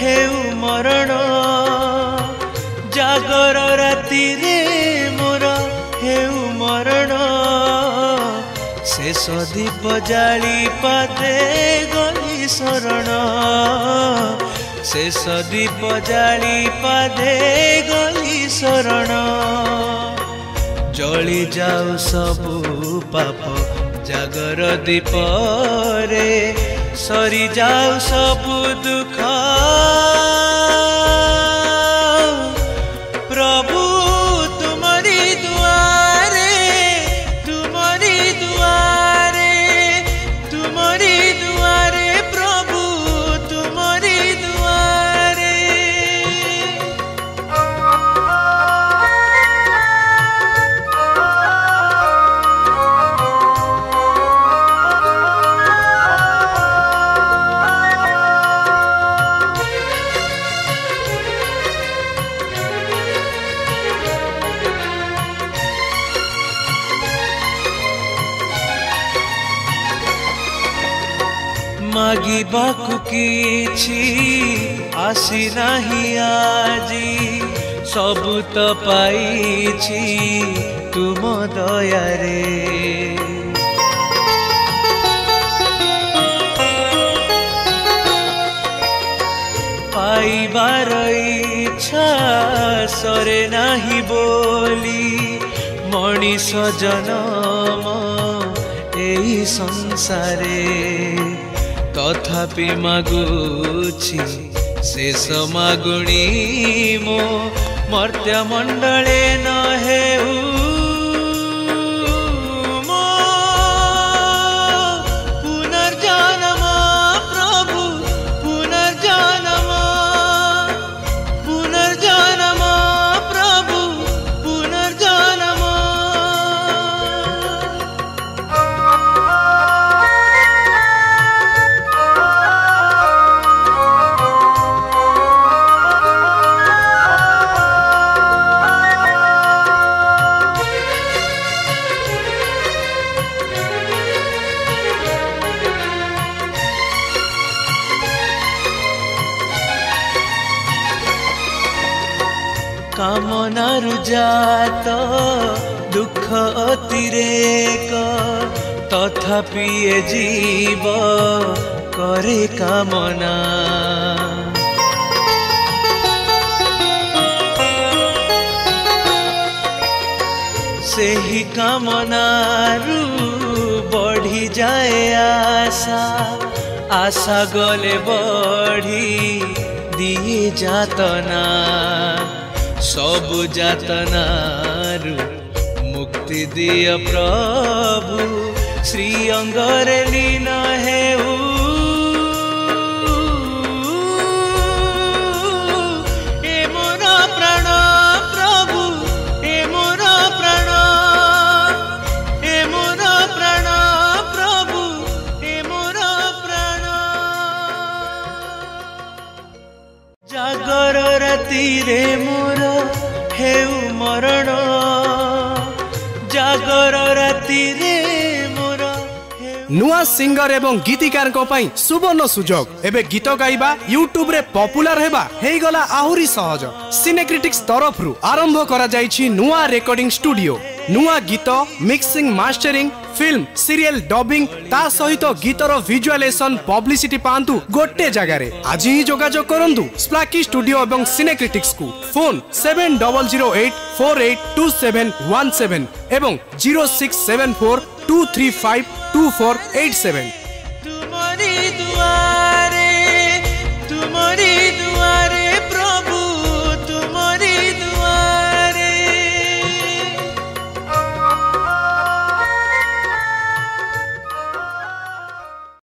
हेउ मरण जागर राति रे मोर हेउ मरण शेष दीप जाली पादे गली शरण शेष दीप जाली पादे गली शरण जली जाऊ सबु पाप जागर दीप रे सरी जाऊ सबु दुख प्रभु तुम्हारी दुआरे तुम्हारी दुआरे तुम्हारी दुआरे प्रभु तुम्हारी दुआरे मागिबाकु किछि आसी नाही आजी सबु तो पाइछि तुम दया रे पाइबार इच्छा सरे नाही बोली मनीष जन्म एही संसारे तथापि मागुछि शेष मागुणी मो मर्त्य मंडले न हेउ मो पुनर्जन्म प्रभु पुनर्जन्म पुनर्जन्म प्रभु पुनर्जन्म कामनारु जात दुख अतिरेक तथापि ए जीव करे कामना सेही कामनारु बढ़ी जाए आशा आशा गले बढ़ी दिए जातना सबु जातनारु मुक्ति दिय प्रभु श्री अंगरे लीन हेउ ए मोर प्राण प्रभु ए मोर प्राण ए मोर प्राण प्रभु ए मोर प्राण जागर राति रे मोर हेउ मरण जागर राति रे मोर नुआ सिंगर एवं गीतिकार को पाई सुवर्ण सुजोग एबे गीत गाइबा यूट्यूब रे पॉपुलर हेबा हेई गला आहुरी सहज सिनेक्रिटिक्स तरफ रु आरंभ करा जाईछि नुआ रिकॉर्डिंग स्टूडियो नुआ गीत mixing mastering film serial dubbing ता सहित गीतर विजुअलाइजेशन पब्लिसिटी पांतु गोटे जगह रे आज ही जोगाजोग करंतु स्प्लाकी स्टूडियो एवं सिनेक्रिटिक्स को फोन 7008482717 एवं 0674235247 तुम्हारी दुआरे तुम्हारी